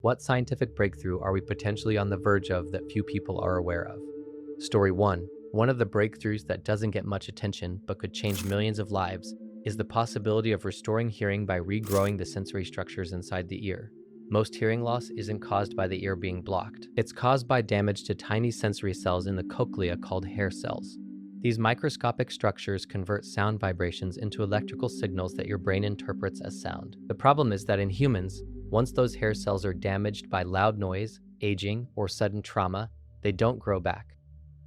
What scientific breakthrough are we potentially on the verge of that few people are aware of? Story 1. One of the breakthroughs that doesn't get much attention but could change millions of lives is the possibility of restoring hearing by regrowing the sensory structures inside the ear. Most hearing loss isn't caused by the ear being blocked. It's caused by damage to tiny sensory cells in the cochlea called hair cells. These microscopic structures convert sound vibrations into electrical signals that your brain interprets as sound. The problem is that in humans, once those hair cells are damaged by loud noise, aging, or sudden trauma, they don't grow back.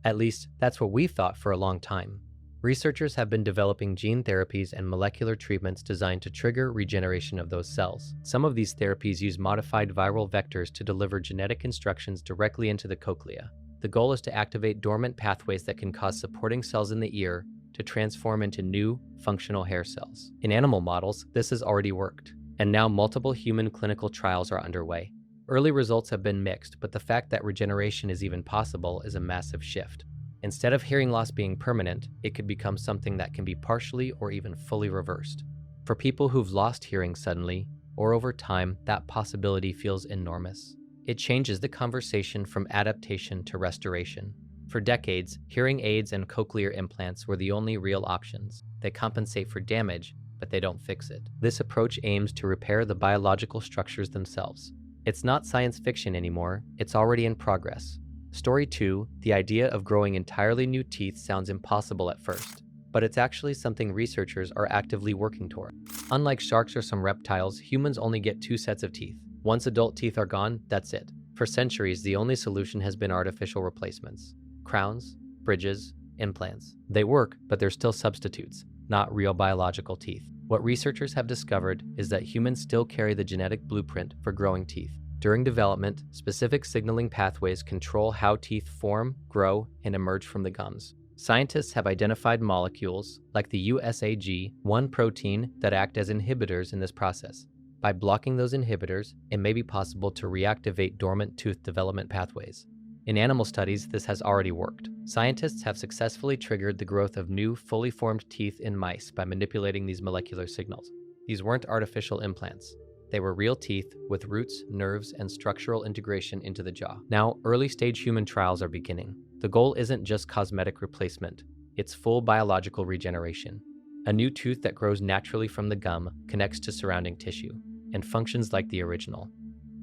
At least, that's what we thought for a long time. Researchers have been developing gene therapies and molecular treatments designed to trigger regeneration of those cells. Some of these therapies use modified viral vectors to deliver genetic instructions directly into the cochlea. The goal is to activate dormant pathways that can cause supporting cells in the ear to transform into new, functional hair cells. In animal models, this has already worked, and now multiple human clinical trials are underway. Early results have been mixed, but the fact that regeneration is even possible is a massive shift. Instead of hearing loss being permanent, it could become something that can be partially or even fully reversed. For people who've lost hearing suddenly, or over time, that possibility feels enormous. It changes the conversation from adaptation to restoration. For decades, hearing aids and cochlear implants were the only real options. They compensate for damage, but they don't fix it. This approach aims to repair the biological structures themselves. It's not science fiction anymore, it's already in progress. Story 2, the idea of growing entirely new teeth sounds impossible at first, but it's actually something researchers are actively working toward. Unlike sharks or some reptiles, humans only get 2 sets of teeth. Once adult teeth are gone, that's it. For centuries, the only solution has been artificial replacements. Crowns, bridges, implants. They work, but they're still substitutes, not real biological teeth. What researchers have discovered is that humans still carry the genetic blueprint for growing teeth. During development, specific signaling pathways control how teeth form, grow, and emerge from the gums. Scientists have identified molecules, like the USAG1 protein, that act as inhibitors in this process. By blocking those inhibitors, it may be possible to reactivate dormant tooth development pathways. In animal studies, this has already worked. Scientists have successfully triggered the growth of new, fully formed teeth in mice by manipulating these molecular signals. These weren't artificial implants. They were real teeth with roots, nerves, and structural integration into the jaw. Now, early-stage human trials are beginning. The goal isn't just cosmetic replacement, it's full biological regeneration. A new tooth that grows naturally from the gum connects to surrounding tissue and functions like the original.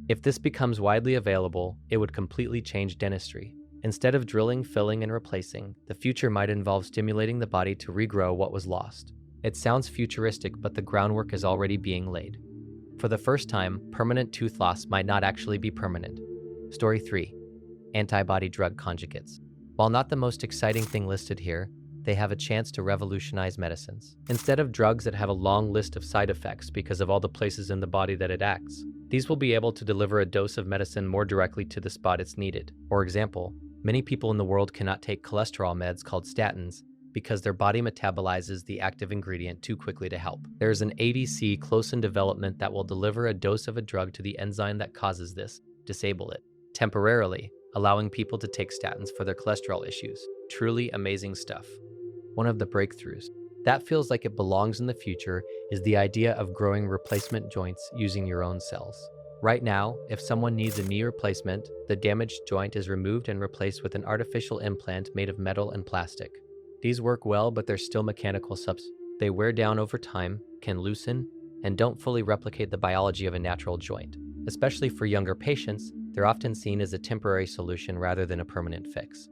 If this becomes widely available, it would completely change dentistry. Instead of drilling, filling, and replacing, the future might involve stimulating the body to regrow what was lost. It sounds futuristic, but the groundwork is already being laid. For the first time, permanent tooth loss might not actually be permanent. Story 3. Antibody drug conjugates. While not the most exciting thing listed here, they have a chance to revolutionize medicines. Instead of drugs that have a long list of side effects because of all the places in the body that it acts, these will be able to deliver a dose of medicine more directly to the spot it's needed. For example, many people in the world cannot take cholesterol meds called statins because their body metabolizes the active ingredient too quickly to help. There is an ADC close in development that will deliver a dose of a drug to the enzyme that causes this, disable it, temporarily, allowing people to take statins for their cholesterol issues. Truly amazing stuff. One of the breakthroughs that feels like it belongs in the future is the idea of growing replacement joints using your own cells. Right now, if someone needs a knee replacement, the damaged joint is removed and replaced with an artificial implant made of metal and plastic. These work well, but they're still mechanical substances. They wear down over time, can loosen, and don't fully replicate the biology of a natural joint. Especially for younger patients, they're often seen as a temporary solution rather than a permanent fix.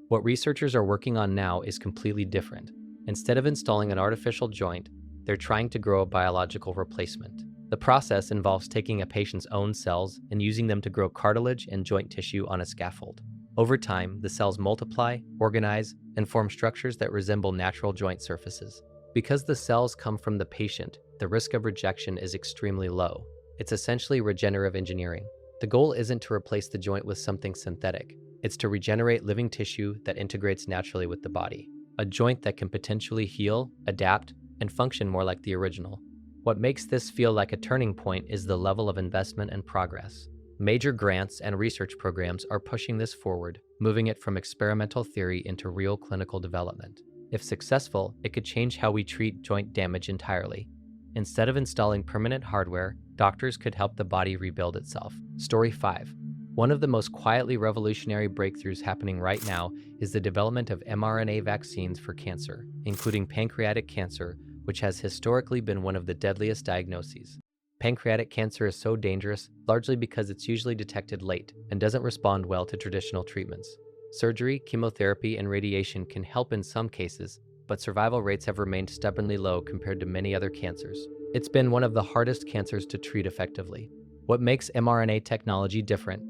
What researchers are working on now is completely different. Instead of installing an artificial joint, they're trying to grow a biological replacement. The process involves taking a patient's own cells and using them to grow cartilage and joint tissue on a scaffold. Over time, the cells multiply, organize, and form structures that resemble natural joint surfaces. Because the cells come from the patient, the risk of rejection is extremely low. It's essentially regenerative engineering. The goal isn't to replace the joint with something synthetic. It's to regenerate living tissue that integrates naturally with the body. A joint that can potentially heal, adapt, and function more like the original. What makes this feel like a turning point is the level of investment and progress. Major grants and research programs are pushing this forward, moving it from experimental theory into real clinical development. If successful, it could change how we treat joint damage entirely. Instead of installing permanent hardware, doctors could help the body rebuild itself. Story 5. One of the most quietly revolutionary breakthroughs happening right now is the development of mRNA vaccines for cancer, including pancreatic cancer, which has historically been one of the deadliest diagnoses. Pancreatic cancer is so dangerous largely because it's usually detected late and doesn't respond well to traditional treatments. Surgery, chemotherapy, and radiation can help in some cases, but survival rates have remained stubbornly low compared to many other cancers. It's been one of the hardest cancers to treat effectively. What makes mRNA technology different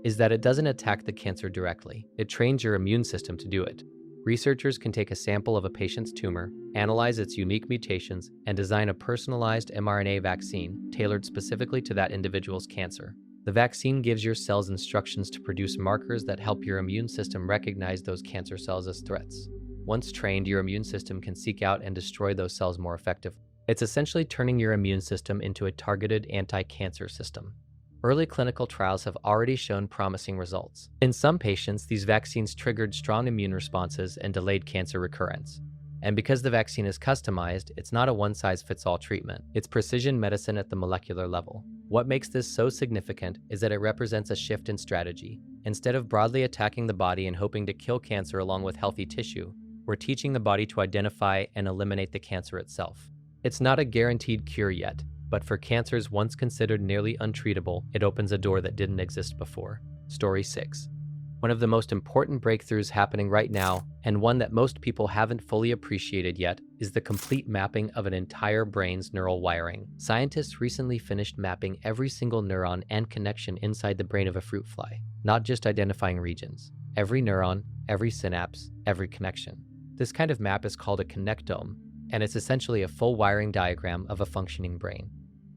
is that it doesn't attack the cancer directly. It trains your immune system to do it. Researchers can take a sample of a patient's tumor, analyze its unique mutations, and design a personalized mRNA vaccine tailored specifically to that individual's cancer. The vaccine gives your cells instructions to produce markers that help your immune system recognize those cancer cells as threats. Once trained, your immune system can seek out and destroy those cells more effectively. It's essentially turning your immune system into a targeted anti-cancer system. Early clinical trials have already shown promising results. In some patients, these vaccines triggered strong immune responses and delayed cancer recurrence. And because the vaccine is customized, it's not a one-size-fits-all treatment. It's precision medicine at the molecular level. What makes this so significant is that it represents a shift in strategy. Instead of broadly attacking the body and hoping to kill cancer along with healthy tissue, we're teaching the body to identify and eliminate the cancer itself. It's not a guaranteed cure yet, but for cancers once considered nearly untreatable, it opens a door that didn't exist before. Story 6. One of the most important breakthroughs happening right now, and one that most people haven't fully appreciated yet, is the complete mapping of an entire brain's neural wiring. Scientists recently finished mapping every single neuron and connection inside the brain of a fruit fly, not just identifying regions. Every neuron, every synapse, every connection. This kind of map is called a connectome, and it's essentially a full wiring diagram of a functioning brain.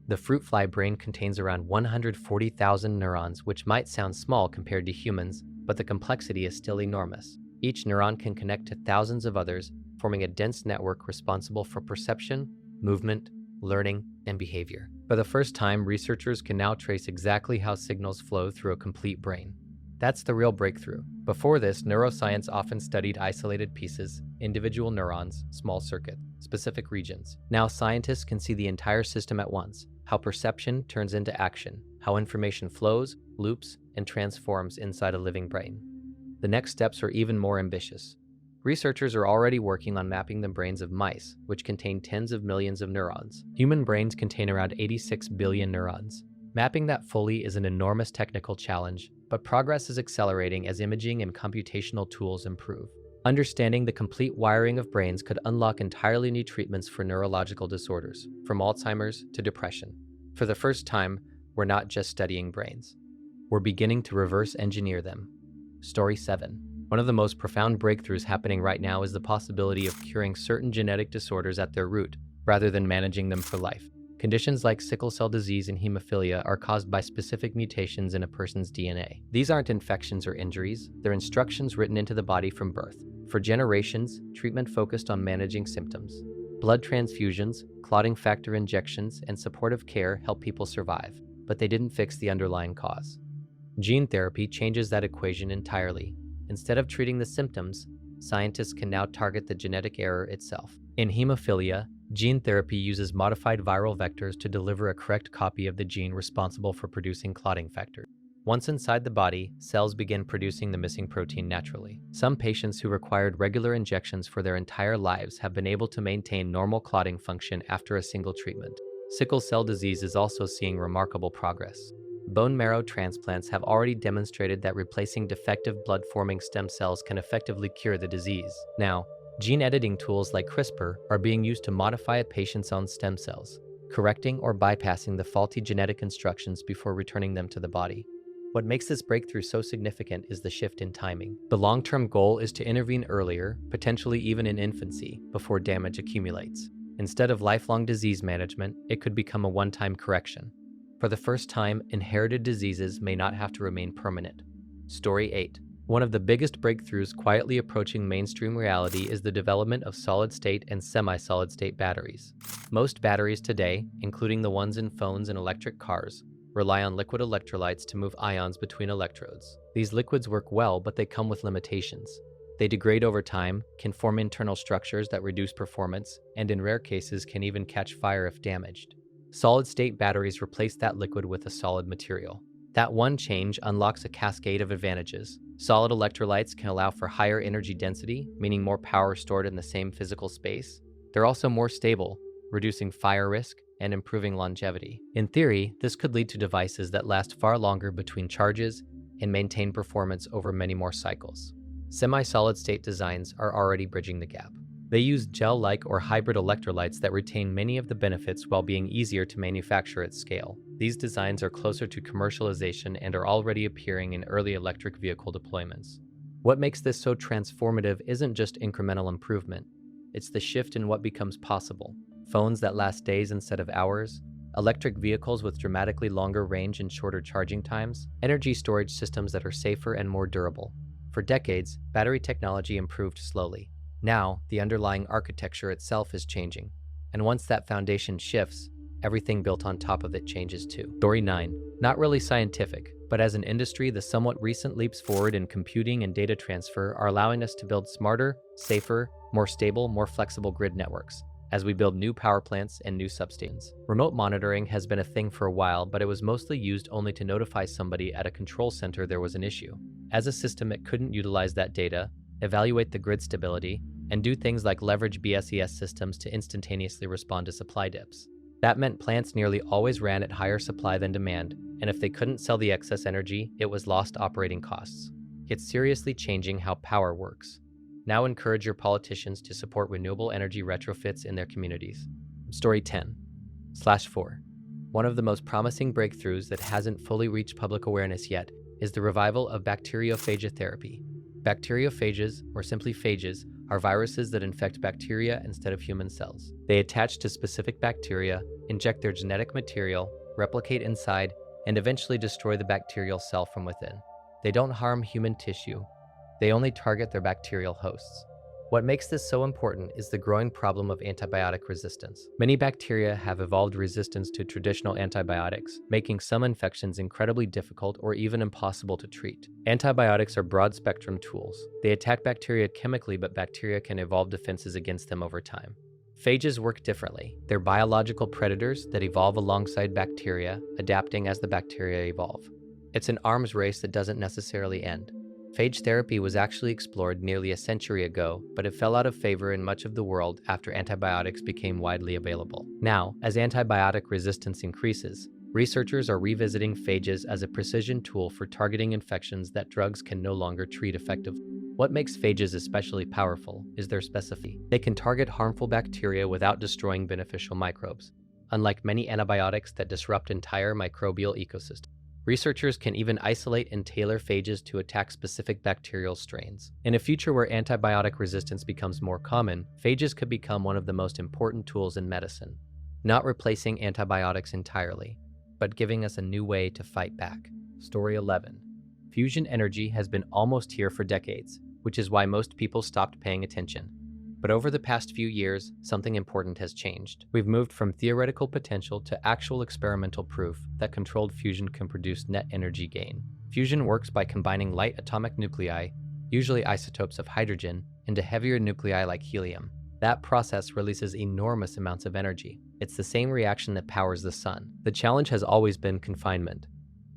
The fruit fly brain contains around 140,000 neurons, which might sound small compared to humans, but the complexity is still enormous. Each neuron can connect to thousands of others, forming a dense network responsible for perception, movement, learning, and behavior. For the first time, researchers can now trace exactly how signals flow through a complete brain. That's the real breakthrough. Before this, neuroscience often studied isolated pieces, individual neurons, small circuits, specific regions. Now scientists can see the entire system at once, how perception turns into action, how information flows, loops, and transforms inside a living brain. The next steps are even more ambitious. Researchers are already working on mapping the brains of mice, which contain tens of millions of neurons. Human brains contain around 86 billion neurons. Mapping that fully is an enormous technical challenge, but progress is accelerating as imaging and computational tools improve. Understanding the complete wiring of brains could unlock entirely new treatments for neurological disorders, from Alzheimer's to depression. For the first time, we're not just studying brains. We're beginning to reverse engineer them. Story 7. One of the most profound breakthroughs happening right now is the possibility of curing certain genetic disorders at their root, rather than managing them for life. Conditions like sickle cell disease and hemophilia are caused by specific mutations in a person's DNA. These aren't infections or injuries, they're instructions written into the body from birth. For generations, treatment focused on managing symptoms. Blood transfusions, clotting factor injections, and supportive care help people survive, but they didn't fix the underlying cause. Gene therapy changes that equation entirely. Instead of treating the symptoms, scientists can now target the genetic error itself. In hemophilia, gene therapy uses modified viral vectors to deliver a correct copy of the gene responsible for producing clotting factor. Once inside the body, cells begin producing the missing protein naturally. Some patients who required regular injections for their entire lives have been able to maintain normal clotting function after a single treatment. Sickle cell disease is also seeing remarkable progress. Bone marrow transplants have already demonstrated that replacing defective blood-forming stem cells can effectively cure the disease. Now, gene editing tools like CRISPR are being used to modify a patient's own stem cells, correcting or bypassing the faulty genetic instructions before returning them to the body. What makes this breakthrough so significant is the shift in timing. The long-term goal is to intervene earlier, potentially even in infancy, before damage accumulates. Instead of lifelong disease management, it could become a one-time correction. For the first time, inherited diseases may not have to remain permanent. Story 8. One of the biggest breakthroughs quietly approaching mainstream reality is the development of solid-state and semi-solid-state batteries. Most batteries today, including the ones in phones and electric cars, rely on liquid electrolytes to move ions between electrodes. These liquids work well, but they come with limitations. They degrade over time, can form internal structures that reduce performance, and in rare cases can even catch fire if damaged. Solid-state batteries replace that liquid with a solid material. That one change unlocks a cascade of advantages. Solid electrolytes can allow for higher energy density, meaning more power stored in the same physical space. They're also more stable, reducing fire risk and improving longevity. In theory, this could lead to devices that last far longer between charges and maintain performance over many more cycles. Semi-solid state designs are already bridging the gap. They use gel-like or hybrid electrolytes that retain many of the benefits while being easier to manufacture at scale. These designs are closer to commercialization and are already appearing in early electric vehicle deployments. What makes this so transformative isn't just incremental improvement. It's the shift in what becomes possible. Phones that last days instead of hours, electric vehicles with dramatically longer range and shorter charging times, energy storage systems that are safer and more durable. For decades, battery technology improved slowly. Now, the underlying architecture itself is changing. And once that foundation shifts, everything built on top of it changes too. Story 9. Not really scientific, but as an industry, the somewhat recent leaps forward in computing and data transfer are allowing us to build smarter, safer, more stable, more flexible grid networks as we build new power plants and new substations. Remote monitoring has been a thing for a while, but it was mostly used only to notify somebody at a control center there was an issue. As a system, it couldn't utilize that data, evaluate the grid stability, and do things like leverage BSES systems to instantaneously respond to supply dips. That meant plants nearly always ran at higher supply than demand, and if they couldn't sell the excess energy, it was lost operating costs. It's seriously changing how power works. Now encourage your politicians to support renewable energy retrofits in their communities. Story 10/4. One of the most promising breakthroughs that hasn't fully reached public awareness yet is the revival of bacteriophage therapy. Bacteriophages, or simply phages, are viruses that infect bacteria instead of human cells. They attach to specific bacteria, inject their genetic material, replicate inside, and eventually destroy the bacterial cell from within. They don't harm human tissue. They only target their bacterial hosts. What makes this so important is the growing problem of antibiotic resistance. Many bacteria have evolved resistance to traditional antibiotics, making some infections incredibly difficult or even impossible to treat. Antibiotics are broad-spectrum tools. They attack bacteria chemically, but bacteria can evolve defenses against them over time. Phages work differently. They're biological predators that evolve alongside bacteria, adapting as the bacteria evolve. It's an arms race that doesn't necessarily end. Phage therapy was actually explored nearly a century ago, but it fell out of favor in much of the world after antibiotics became widely available. Now, as antibiotic resistance increases, researchers are revisiting phages as a precision tool for targeting infections that drugs can no longer treat effectively. What makes phages especially powerful is their specificity. They can target harmful bacteria without destroying beneficial microbes, unlike many antibiotics that disrupt entire microbial ecosystems. Researchers can even isolate and tailor phages to attack specific bacterial strains. In a future where antibiotic resistance becomes more common, phages could become one of the most important tools in medicine, not replacing antibiotics entirely, but giving us a new way to fight back. Story 11. Fusion energy has been almost here for decades, which is why most people stopped paying attention. But over the past few years, something important has changed. We've moved from theoretical potential to actual experimental proof that controlled fusion can produce net energy gain. Fusion works by combining light atomic nuclei, usually isotopes of hydrogen, into heavier nuclei like helium. That process releases enormous amounts of energy. It's the same reaction that powers the sun. The challenge has always been confinement.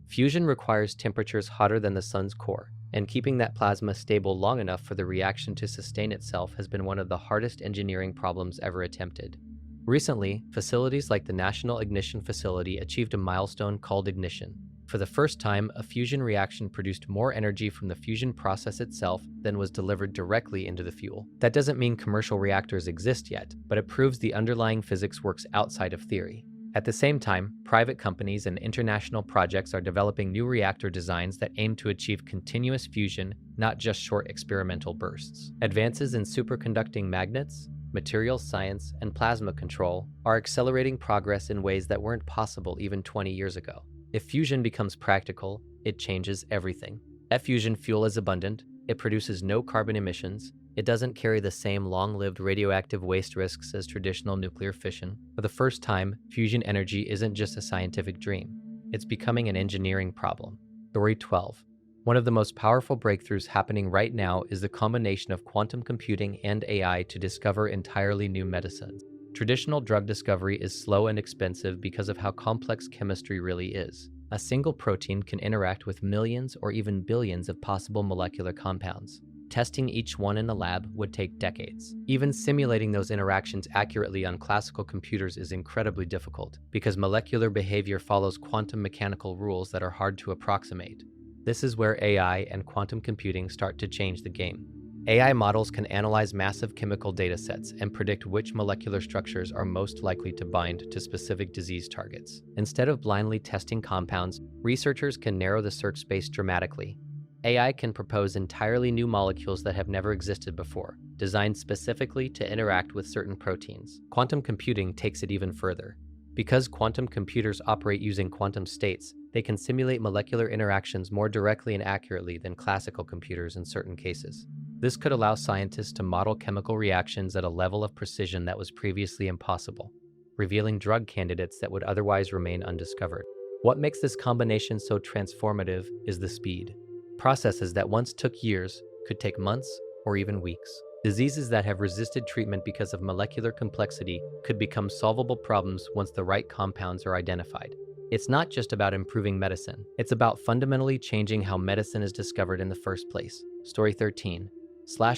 Fusion requires temperatures hotter than the sun's core, and keeping that plasma stable long enough for the reaction to sustain itself has been one of the hardest engineering problems ever attempted. Recently, facilities like the National Ignition Facility achieved a milestone called ignition. For the first time, a fusion reaction produced more energy from the fusion process itself than was delivered directly into the fuel. That doesn't mean commercial reactors exist yet, but it proves the underlying physics works outside of theory. At the same time, private companies and international projects are developing new reactor designs that aim to achieve continuous fusion, not just short experimental bursts. Advances in superconducting magnets, materials science, and plasma control are accelerating progress in ways that weren't possible even 20 years ago. If fusion becomes practical, it changes everything. Fusion fuel is abundant, it produces no carbon emissions, it doesn't carry the same long-lived radioactive waste risks as traditional nuclear fission. For the first time, fusion energy isn't just a scientific dream. It's becoming an engineering problem. Story 12. One of the most powerful breakthroughs happening right now is the combination of quantum computing and AI to discover entirely new medicines. Traditional drug discovery is slow and expensive because of how complex chemistry really is. A single protein can interact with millions or even billions of possible molecular compounds. Testing each one in a lab would take decades. Even simulating those interactions accurately on classical computers is incredibly difficult because molecular behavior follows quantum mechanical rules that are hard to approximate. This is where AI and quantum computing start to change the game. AI models can analyze massive chemical datasets and predict which molecular structures are most likely to bind to specific disease targets. Instead of blindly testing compounds, researchers can narrow the search space dramatically. AI can propose entirely new molecules that have never existed before, designed specifically to interact with certain proteins. Quantum computing takes it even further. Because quantum computers operate using quantum states, they can simulate molecular interactions more directly and accurately than classical computers in certain cases. This could allow scientists to model chemical reactions at a level of precision that was previously impossible, revealing drug candidates that would otherwise remain undiscovered. What makes this combination so transformative is the speed. Processes that once took years could take months or even weeks. Diseases that have resisted treatment because of molecular complexity could become solvable problems once the right compounds are identified. It's not just about improving medicine. It's about fundamentally changing how medicine is discovered in the first place. Story 13.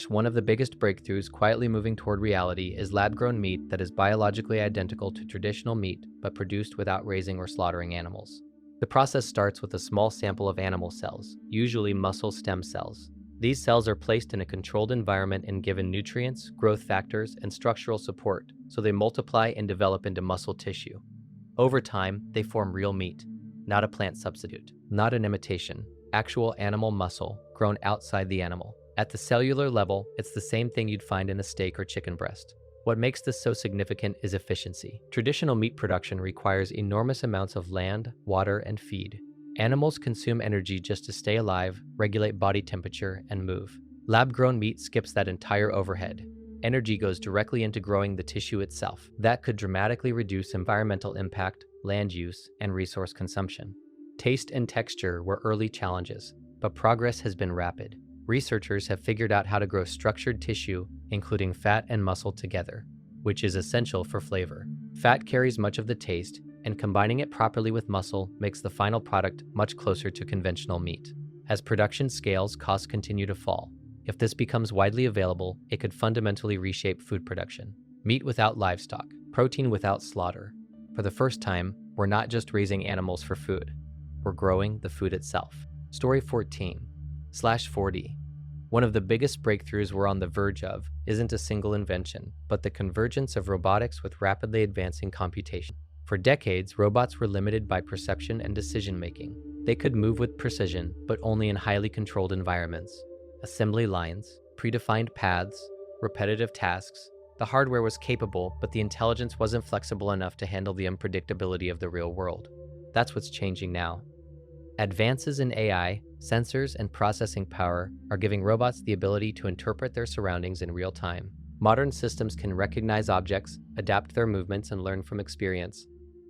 One of the biggest breakthroughs quietly moving toward reality is lab-grown meat that is biologically identical to traditional meat but produced without raising or slaughtering animals. The process starts with a small sample of animal cells, usually muscle stem cells. These cells are placed in a controlled environment and given nutrients, growth factors, and structural support, so they multiply and develop into muscle tissue. Over time, they form real meat, not a plant substitute, not an imitation, actual animal muscle grown outside the animal. At the cellular level, it's the same thing you'd find in a steak or chicken breast. What makes this so significant is efficiency. Traditional meat production requires enormous amounts of land, water, and feed. Animals consume energy just to stay alive, regulate body temperature, and move. Lab-grown meat skips that entire overhead. Energy goes directly into growing the tissue itself. That could dramatically reduce environmental impact, land use, and resource consumption. Taste and texture were early challenges, but progress has been rapid. Researchers have figured out how to grow structured tissue, including fat and muscle together, which is essential for flavor. Fat carries much of the taste, and combining it properly with muscle makes the final product much closer to conventional meat. As production scales, costs continue to fall. If this becomes widely available, it could fundamentally reshape food production. Meat without livestock, protein without slaughter. For the first time, we're not just raising animals for food. We're growing the food itself. Story 14/40. One of the biggest breakthroughs we're on the verge of isn't a single invention, but the convergence of robotics with rapidly advancing computation. For decades, robots were limited by perception and decision-making. They could move with precision, but only in highly controlled environments. Assembly lines, predefined paths, repetitive tasks. The hardware was capable, but the intelligence wasn't flexible enough to handle the unpredictability of the real world. That's what's changing now. Advances in AI, sensors, and processing power are giving robots the ability to interpret their surroundings in real time. Modern systems can recognize objects, adapt their movements, and learn from experience.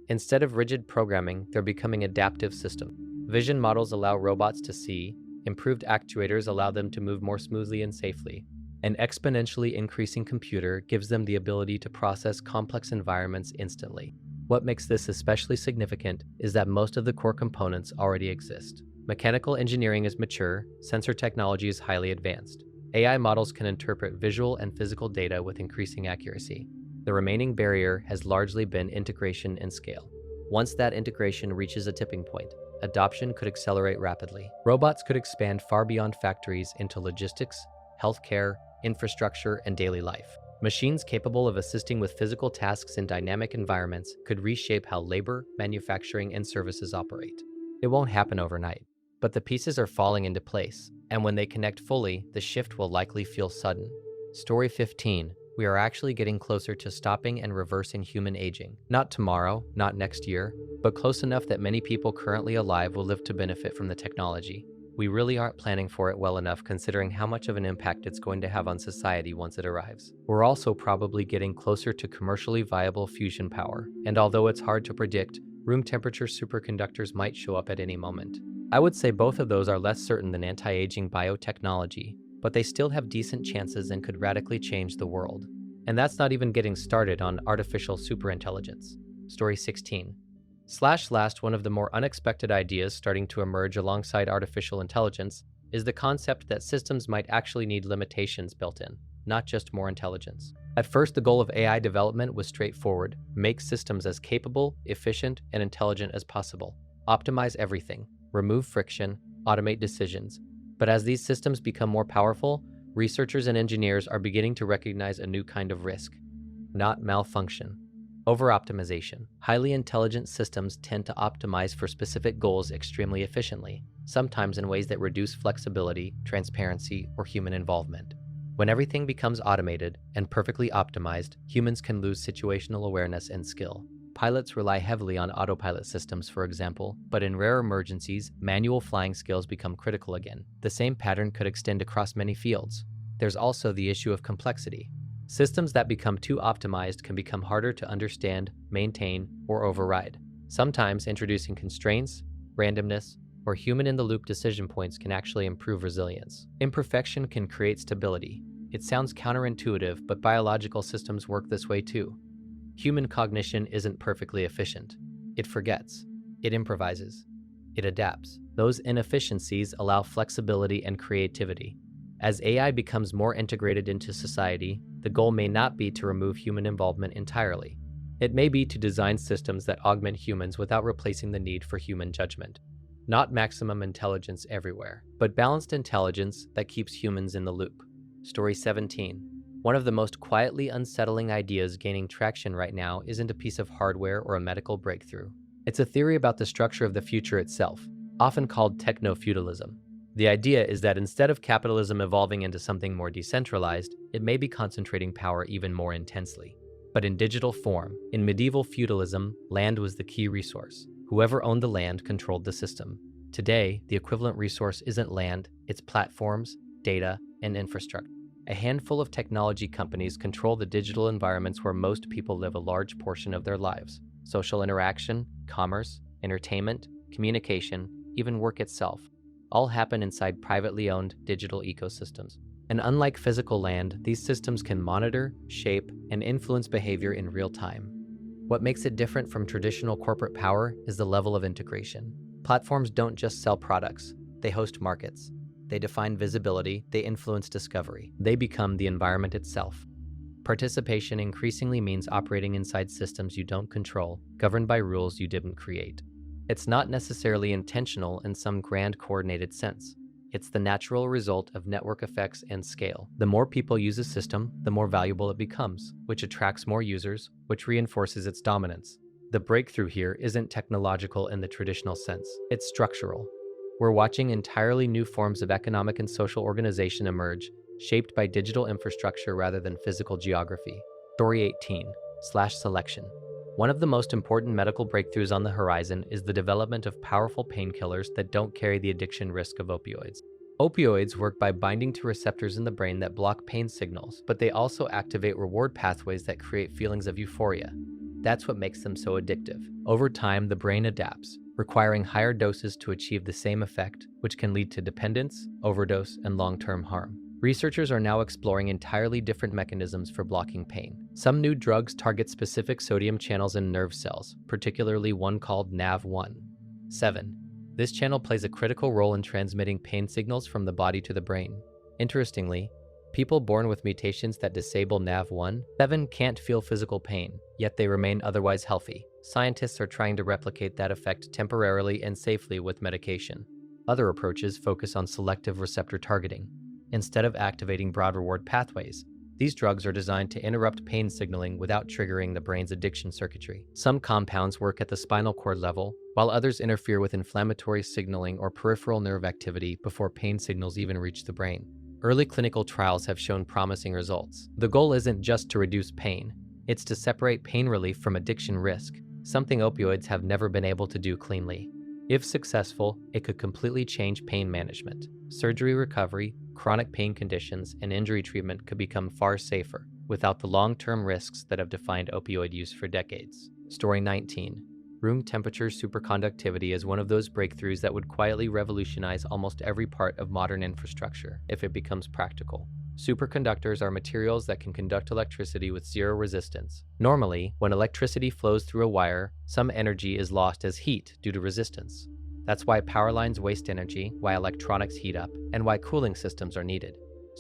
Instead of rigid programming, they're becoming adaptive systems. Vision models allow robots to see, improved actuators allow them to move more smoothly and safely. An exponentially increasing computer gives them the ability to process complex environments instantly. What makes this especially significant is that most of the core components already exist. Mechanical engineering is mature, sensor technology is highly advanced. AI models can interpret visual and physical data with increasing accuracy. The remaining barrier has largely been integration and scale. Once that integration reaches a tipping point, adoption could accelerate rapidly. Robots could expand far beyond factories into logistics, healthcare, infrastructure, and daily life. Machines capable of assisting with physical tasks in dynamic environments could reshape how labor, manufacturing, and services operate. It won't happen overnight, but the pieces are falling into place, and when they connect fully, the shift will likely feel sudden. Story 15. We are actually getting closer to stopping and reversing human aging. Not tomorrow, not next year, but close enough that many people currently alive will live to benefit from the technology. We really aren't planning for it well enough considering how much of an impact it's going to have on society once it arrives. We're also probably getting closer to commercially viable fusion power, and although it's hard to predict, room temperature superconductors might show up at any moment. I would say both of those are less certain than anti-aging biotechnology, but they still have decent chances and could radically change the world. And that's not even getting started on artificial superintelligence. Story 16. Last, one of the more unexpected ideas starting to emerge alongside artificial intelligence is the concept that systems might actually need limitations built in, not just more intelligence. At first, the goal of AI development was straightforward: make systems as capable, efficient, and intelligent as possible. Optimize everything, remove friction, automate decisions. But as these systems become more powerful, researchers and engineers are beginning to recognize a new kind of risk: not malfunction. Over-optimization. Highly intelligent systems tend to optimize for specific goals extremely efficiently, sometimes in ways that reduce flexibility, transparency, or human involvement. When everything becomes automated and perfectly optimized, humans can lose situational awareness and skill. Pilots rely heavily on autopilot systems, for example, but in rare emergencies, manual flying skills become critical again. The same pattern could extend across many fields. There's also the issue of complexity. Systems that become too optimized can become harder to understand, maintain, or override. Sometimes introducing constraints, randomness, or human-in-the-loop decision points can actually improve resilience. Imperfection can create stability. It sounds counterintuitive, but biological systems work this way too. Human cognition isn't perfectly efficient. It forgets. It improvises. It adapts. Those inefficiencies allow flexibility and creativity. As AI becomes more integrated into society, the goal may not be to remove human involvement entirely. It may be to design systems that augment humans without replacing the need for human judgment. Not maximum intelligence everywhere, but balanced intelligence that keeps humans in the loop. Story 17. One of the most quietly unsettling ideas gaining traction right now isn't a piece of hardware or a medical breakthrough. It's a theory about the structure of the future itself, often called Technofeudalism. The idea is that instead of capitalism evolving into something more decentralized, it may be concentrating power even more intensely. But in digital form. In medieval feudalism, land was the key resource. Whoever owned the land controlled the system. Today, the equivalent resource isn't land, it's platforms, data, and infrastructure. A handful of technology companies control the digital environments where most people live a large portion of their lives. Social interaction, commerce, entertainment, communication, even work itself, all happen inside privately owned digital ecosystems. And unlike physical land, these systems can monitor, shape, and influence behavior in real time. What makes it different from traditional corporate power is the level of integration. Platforms don't just sell products, they host markets. They define visibility, they influence discovery. They become the environment itself. Participation increasingly means operating inside systems you don't control, governed by rules you didn't create. It's not necessarily intentional in some grand coordinated sense. It's the natural result of network effects and scale. The more people use a system, the more valuable it becomes, which attracts more users, which reinforces its dominance. The breakthrough here isn't technological in the traditional sense, it's structural. We're watching entirely new forms of economic and social organization emerge, shaped by digital infrastructure rather than physical geography. Story 18. Selection. One of the most important medical breakthroughs on the horizon is the development of powerful painkillers that don't carry the addiction risk of opioids. Opioids work by binding to receptors in the brain that block pain signals, but they also activate reward pathways that create feelings of euphoria. That's what makes them so addictive. Over time, the brain adapts, requiring higher doses to achieve the same effect, which can lead to dependence, overdose, and long-term harm. Researchers are now exploring entirely different mechanisms for blocking pain. Some new drugs target specific sodium channels in nerve cells, particularly one called NaV1. 7. This channel plays a critical role in transmitting pain signals from the body to the brain. Interestingly, people born with mutations that disable NaV1/7 can't feel physical pain, yet they remain otherwise healthy. Scientists are trying to replicate that effect temporarily and safely with medication. Other approaches focus on selective receptor targeting. Instead of activating broad reward pathways, these drugs are designed to interrupt pain signaling without triggering the brain's addiction circuitry. Some compounds work at the spinal cord level, while others interfere with inflammatory signaling or peripheral nerve activity before pain signals even reach the brain. Early clinical trials have shown promising results. The goal isn't just to reduce pain, it's to separate pain relief from addiction risk, something opioids have never been able to do cleanly. If successful, it could completely change pain management. Surgery recovery, chronic pain conditions, and injury treatment could become far safer, without the long-term risks that have defined opioid use for decades. Story 19. Room temperature superconductivity is one of those breakthroughs that would quietly revolutionize almost every part of modern infrastructure if it becomes practical. Superconductors are materials that can conduct electricity with zero resistance. Normally, when electricity flows through a wire, some energy is lost as heat due to resistance. That's why power lines waste energy, why electronics heat up, and why cooling systems are needed.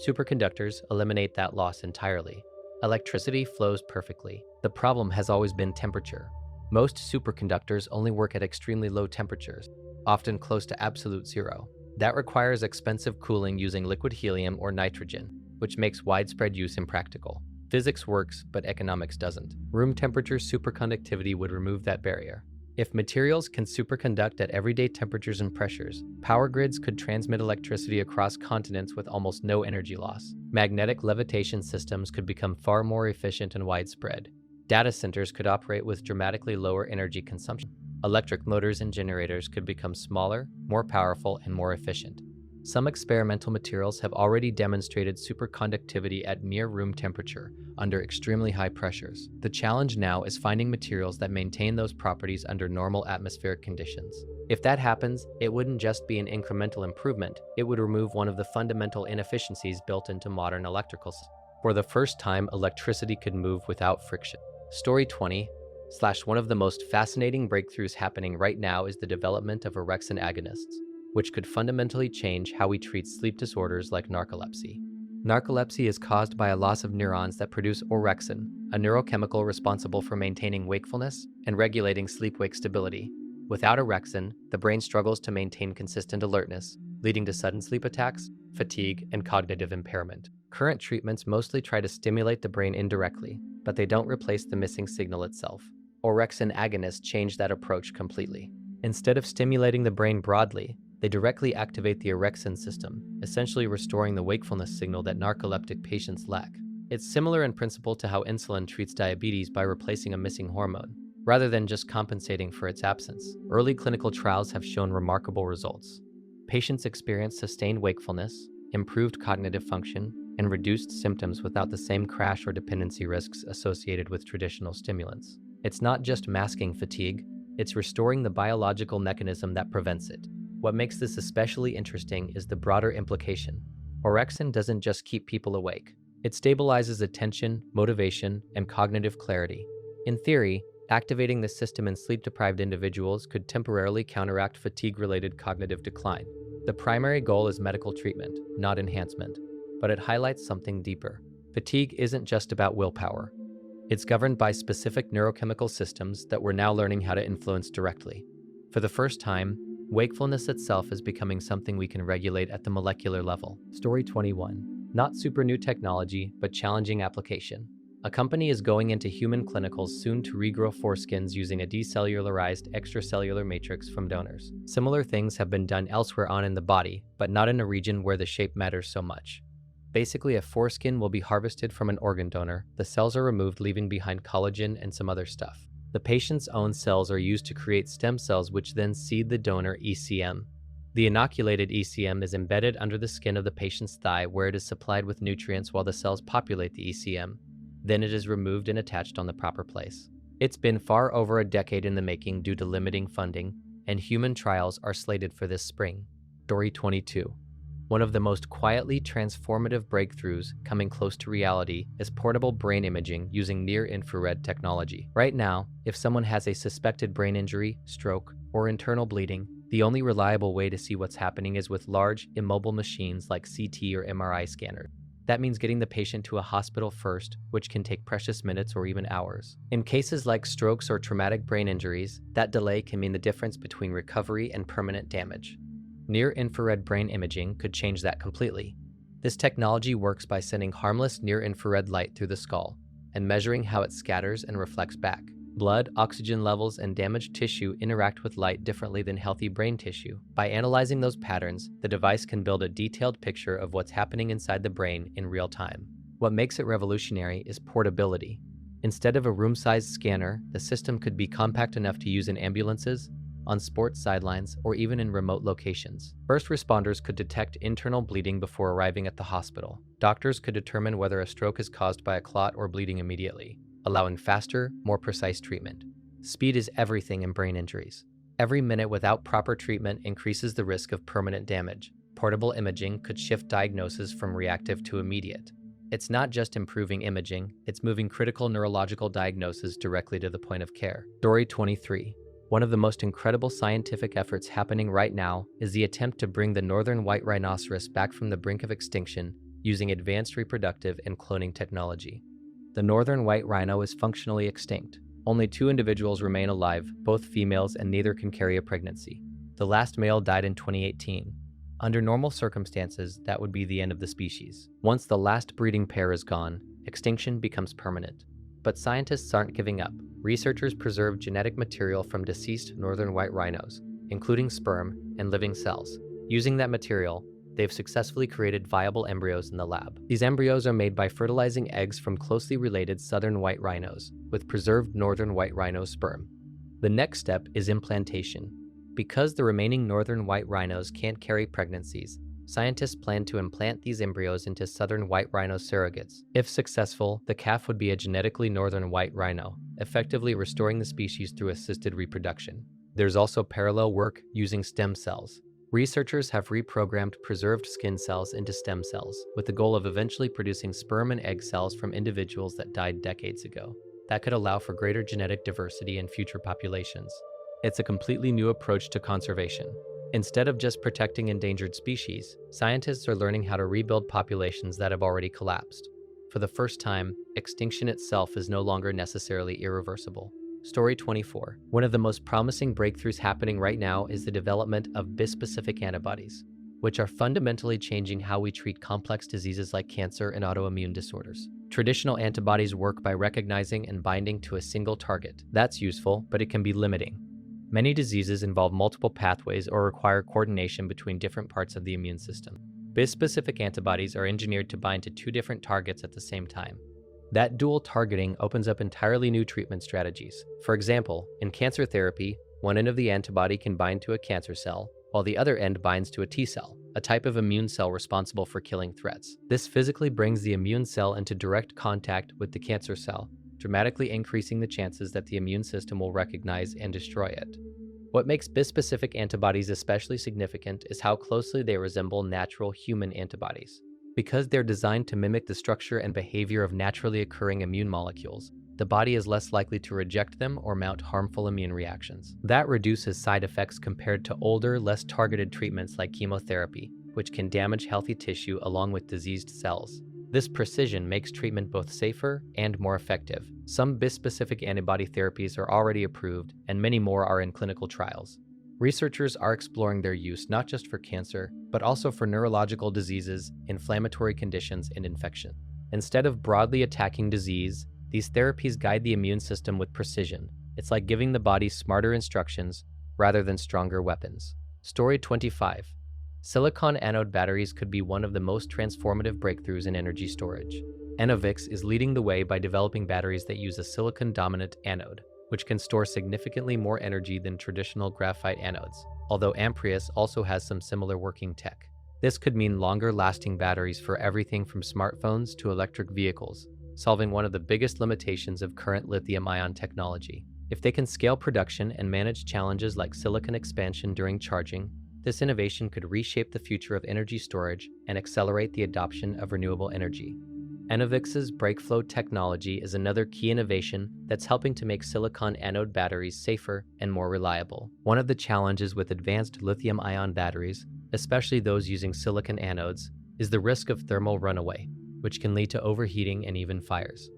Superconductors eliminate that loss entirely. Electricity flows perfectly. The problem has always been temperature. Most superconductors only work at extremely low temperatures, often close to absolute zero. That requires expensive cooling using liquid helium or nitrogen, which makes widespread use impractical. Physics works, but economics doesn't. Room temperature superconductivity would remove that barrier. If materials can superconduct at everyday temperatures and pressures, power grids could transmit electricity across continents with almost no energy loss. Magnetic levitation systems could become far more efficient and widespread. Data centers could operate with dramatically lower energy consumption. Electric motors and generators could become smaller, more powerful, and more efficient. Some experimental materials have already demonstrated superconductivity at near room temperature under extremely high pressures. The challenge now is finding materials that maintain those properties under normal atmospheric conditions. If that happens, it wouldn't just be an incremental improvement, it would remove one of the fundamental inefficiencies built into modern electrical systems. For the first time, electricity could move without friction. Story 20 / one of the most fascinating breakthroughs happening right now is the development of Orexin agonists, which could fundamentally change how we treat sleep disorders like narcolepsy. Narcolepsy is caused by a loss of neurons that produce orexin, a neurochemical responsible for maintaining wakefulness and regulating sleep-wake stability. Without orexin, the brain struggles to maintain consistent alertness, leading to sudden sleep attacks, fatigue, and cognitive impairment. Current treatments mostly try to stimulate the brain indirectly, but they don't replace the missing signal itself. Orexin agonists change that approach completely. Instead of stimulating the brain broadly, they directly activate the orexin system, essentially restoring the wakefulness signal that narcoleptic patients lack. It's similar in principle to how insulin treats diabetes by replacing a missing hormone, rather than just compensating for its absence. Early clinical trials have shown remarkable results. Patients experience sustained wakefulness, improved cognitive function, and reduced symptoms without the same crash or dependency risks associated with traditional stimulants. It's not just masking fatigue, it's restoring the biological mechanism that prevents it. What makes this especially interesting is the broader implication. Orexin doesn't just keep people awake. It stabilizes attention, motivation, and cognitive clarity. In theory, activating the system in sleep-deprived individuals could temporarily counteract fatigue-related cognitive decline. The primary goal is medical treatment, not enhancement, but it highlights something deeper. Fatigue isn't just about willpower. It's governed by specific neurochemical systems that we're now learning how to influence directly. For the first time, wakefulness itself is becoming something we can regulate at the molecular level. Story 21. Not super new technology, but challenging application. A company is going into human clinicals soon to regrow foreskins using a decellularized extracellular matrix from donors. Similar things have been done elsewhere in the body, but not in a region where the shape matters so much. Basically, a foreskin will be harvested from an organ donor. The cells are removed, leaving behind collagen and some other stuff. The patient's own cells are used to create stem cells, which then seed the donor ECM. The inoculated ECM is embedded under the skin of the patient's thigh, where it is supplied with nutrients while the cells populate the ECM. Then it is removed and attached on the proper place. It's been far over a decade in the making due to limiting funding, and human trials are slated for this spring. Story 22. One of the most quietly transformative breakthroughs coming close to reality is portable brain imaging using near-infrared technology. Right now, if someone has a suspected brain injury, stroke, or internal bleeding, the only reliable way to see what's happening is with large, immobile machines like CT or MRI scanners. That means getting the patient to a hospital first, which can take precious minutes or even hours. In cases like strokes or traumatic brain injuries, that delay can mean the difference between recovery and permanent damage. Near-infrared brain imaging could change that completely. This technology works by sending harmless near-infrared light through the skull and measuring how it scatters and reflects back. Blood, oxygen levels, and damaged tissue interact with light differently than healthy brain tissue. By analyzing those patterns, the device can build a detailed picture of what's happening inside the brain in real time. What makes it revolutionary is portability. Instead of a room-sized scanner, the system could be compact enough to use in ambulances, on sports sidelines, or even in remote locations. First responders could detect internal bleeding before arriving at the hospital. Doctors could determine whether a stroke is caused by a clot or bleeding immediately, allowing faster, more precise treatment. Speed is everything in brain injuries. Every minute without proper treatment increases the risk of permanent damage. Portable imaging could shift diagnosis from reactive to immediate. It's not just improving imaging, it's moving critical neurological diagnosis directly to the point of care. Story 23. One of the most incredible scientific efforts happening right now is the attempt to bring the northern white rhinoceros back from the brink of extinction using advanced reproductive and cloning technology. The northern white rhino is functionally extinct. Only 2 individuals remain alive, both females, and neither can carry a pregnancy. The last male died in 2018. Under normal circumstances, that would be the end of the species. Once the last breeding pair is gone, extinction becomes permanent. But scientists aren't giving up. Researchers preserve genetic material from deceased northern white rhinos, including sperm and living cells. Using that material, they've successfully created viable embryos in the lab. These embryos are made by fertilizing eggs from closely related southern white rhinos with preserved northern white rhino sperm. The next step is implantation. Because the remaining northern white rhinos can't carry pregnancies, scientists plan to implant these embryos into southern white rhino surrogates. If successful, the calf would be a genetically northern white rhino, effectively restoring the species through assisted reproduction. There's also parallel work using stem cells. Researchers have reprogrammed preserved skin cells into stem cells, with the goal of eventually producing sperm and egg cells from individuals that died decades ago. That could allow for greater genetic diversity in future populations. It's a completely new approach to conservation. Instead of just protecting endangered species, scientists are learning how to rebuild populations that have already collapsed. For the first time, extinction itself is no longer necessarily irreversible. Story 24. One of the most promising breakthroughs happening right now is the development of Bispecific antibodies, which are fundamentally changing how we treat complex diseases like cancer and autoimmune disorders. Traditional antibodies work by recognizing and binding to a single target. That's useful, but it can be limiting. Many diseases involve multiple pathways or require coordination between different parts of the immune system. Bispecific antibodies are engineered to bind to 2 different targets at the same time. That dual targeting opens up entirely new treatment strategies. For example, in cancer therapy, one end of the antibody can bind to a cancer cell, while the other end binds to a T cell, a type of immune cell responsible for killing threats. This physically brings the immune cell into direct contact with the cancer cell, dramatically increasing the chances that the immune system will recognize and destroy it. What makes bispecific antibodies especially significant is how closely they resemble natural human antibodies. Because they're designed to mimic the structure and behavior of naturally occurring immune molecules, the body is less likely to reject them or mount harmful immune reactions. That reduces side effects compared to older, less targeted treatments like chemotherapy, which can damage healthy tissue along with diseased cells. This precision makes treatment both safer and more effective. Some bispecific antibody therapies are already approved, and many more are in clinical trials. Researchers are exploring their use not just for cancer, but also for neurological diseases, inflammatory conditions, and infection. Instead of broadly attacking disease, these therapies guide the immune system with precision. It's like giving the body smarter instructions rather than stronger weapons. Story 25. Silicon anode batteries could be one of the most transformative breakthroughs in energy storage. Enovix is leading the way by developing batteries that use a silicon-dominant anode, which can store significantly more energy than traditional graphite anodes, although Amprius also has some similar working tech. This could mean longer-lasting batteries for everything from smartphones to electric vehicles, solving one of the biggest limitations of current lithium-ion technology. If they can scale production and manage challenges like silicon expansion during charging, this innovation could reshape the future of energy storage and accelerate the adoption of renewable energy. Enovix's BreakFlow technology is another key innovation that's helping to make silicon anode batteries safer and more reliable. One of the challenges with advanced lithium-ion batteries, especially those using silicon anodes, is the risk of thermal runaway, which can lead to overheating and even fires.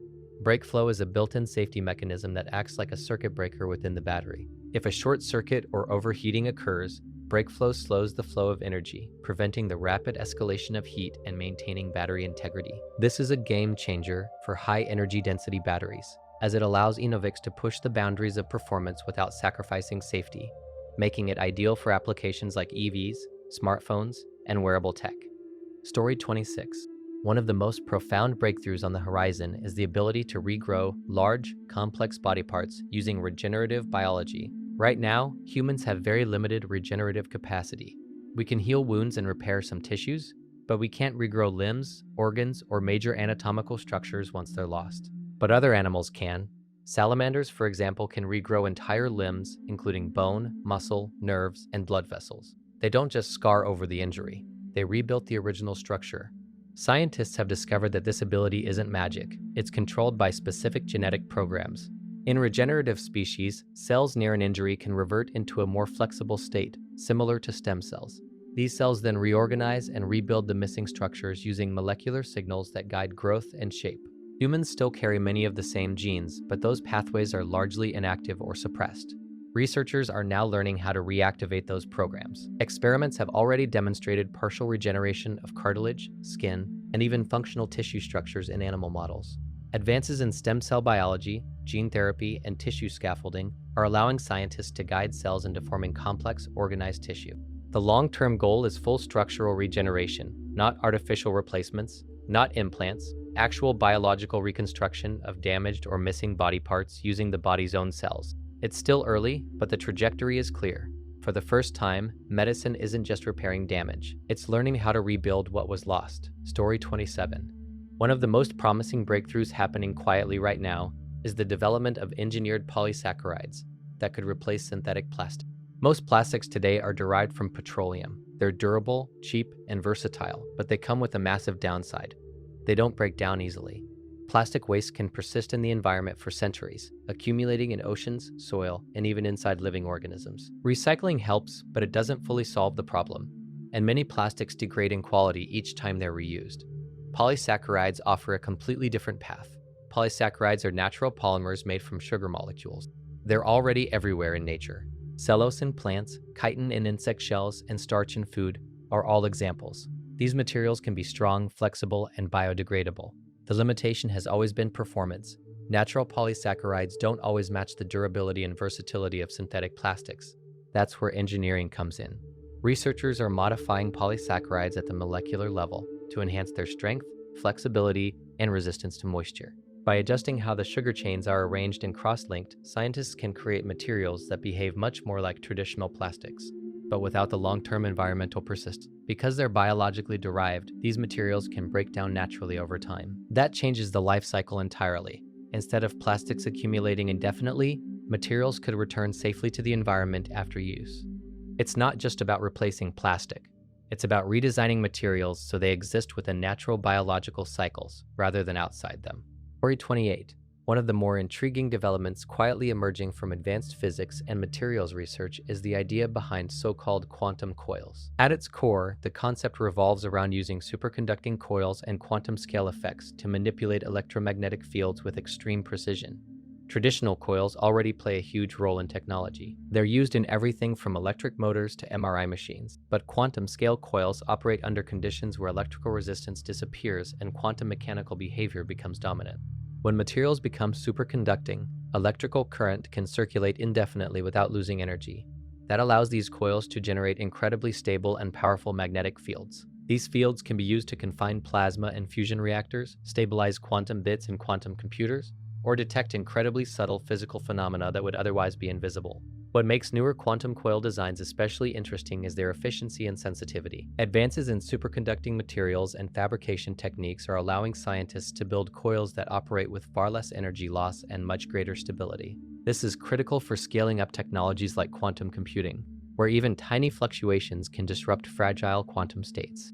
BreakFlow is a built-in safety mechanism that acts like a circuit breaker within the battery. If a short circuit or overheating occurs, BreakFlow slows the flow of energy, preventing the rapid escalation of heat and maintaining battery integrity. This is a game changer for high-energy density batteries, as it allows Enovix to push the boundaries of performance without sacrificing safety, making it ideal for applications like EVs, smartphones, and wearable tech. Story 26. One of the most profound breakthroughs on the horizon is the ability to regrow large, complex body parts using regenerative biology. Right now, humans have very limited regenerative capacity. We can heal wounds and repair some tissues, but we can't regrow limbs, organs, or major anatomical structures once they're lost. But other animals can. Salamanders, for example, can regrow entire limbs, including bone, muscle, nerves, and blood vessels. They don't just scar over the injury. they rebuilt the original structure. Scientists have discovered that this ability isn't magic. It's controlled by specific genetic programs. In regenerative species, cells near an injury can revert into a more flexible state, similar to stem cells. These cells then reorganize and rebuild the missing structures using molecular signals that guide growth and shape. Humans still carry many of the same genes, but those pathways are largely inactive or suppressed. Researchers are now learning how to reactivate those programs. Experiments have already demonstrated partial regeneration of cartilage, skin, and even functional tissue structures in animal models. Advances in stem cell biology, gene therapy, and tissue scaffolding are allowing scientists to guide cells into forming complex, organized tissue. The long-term goal is full structural regeneration, not artificial replacements, not implants, actual biological reconstruction of damaged or missing body parts using the body's own cells. It's still early, but the trajectory is clear. For the first time, medicine isn't just repairing damage, it's learning how to rebuild what was lost. Story 27. One of the most promising breakthroughs happening quietly right now is the development of engineered polysaccharides that could replace synthetic plastic. Most plastics today are derived from petroleum. They're durable, cheap, and versatile, but they come with a massive downside. They don't break down easily. Plastic waste can persist in the environment for centuries, accumulating in oceans, soil, and even inside living organisms. Recycling helps, but it doesn't fully solve the problem, and many plastics degrade in quality each time they're reused. Polysaccharides offer a completely different path. Polysaccharides are natural polymers made from sugar molecules. They're already everywhere in nature. Cellulose in plants, chitin in insect shells, and starch in food are all examples. These materials can be strong, flexible, and biodegradable. The limitation has always been performance. Natural polysaccharides don't always match the durability and versatility of synthetic plastics. That's where engineering comes in. Researchers are modifying polysaccharides at the molecular level to enhance their strength, flexibility, and resistance to moisture. By adjusting how the sugar chains are arranged and cross-linked, scientists can create materials that behave much more like traditional plastics, but without the long-term environmental persistence. Because they're biologically derived, these materials can break down naturally over time. That changes the life cycle entirely. Instead of plastics accumulating indefinitely, materials could return safely to the environment after use. It's not just about replacing plastic. It's about redesigning materials so they exist within natural biological cycles rather than outside them. Story 28. One of the more intriguing developments quietly emerging from advanced physics and materials research is the idea behind so-called quantum coils. At its core, the concept revolves around using superconducting coils and quantum scale effects to manipulate electromagnetic fields with extreme precision. Traditional coils already play a huge role in technology. They're used in everything from electric motors to MRI machines, but quantum scale coils operate under conditions where electrical resistance disappears and quantum mechanical behavior becomes dominant. When materials become superconducting, electrical current can circulate indefinitely without losing energy. That allows these coils to generate incredibly stable and powerful magnetic fields. These fields can be used to confine plasma and fusion reactors, stabilize quantum bits in quantum computers, or detect incredibly subtle physical phenomena that would otherwise be invisible. What makes newer quantum coil designs especially interesting is their efficiency and sensitivity. Advances in superconducting materials and fabrication techniques are allowing scientists to build coils that operate with far less energy loss and much greater stability. This is critical for scaling up technologies like quantum computing, where even tiny fluctuations can disrupt fragile quantum states.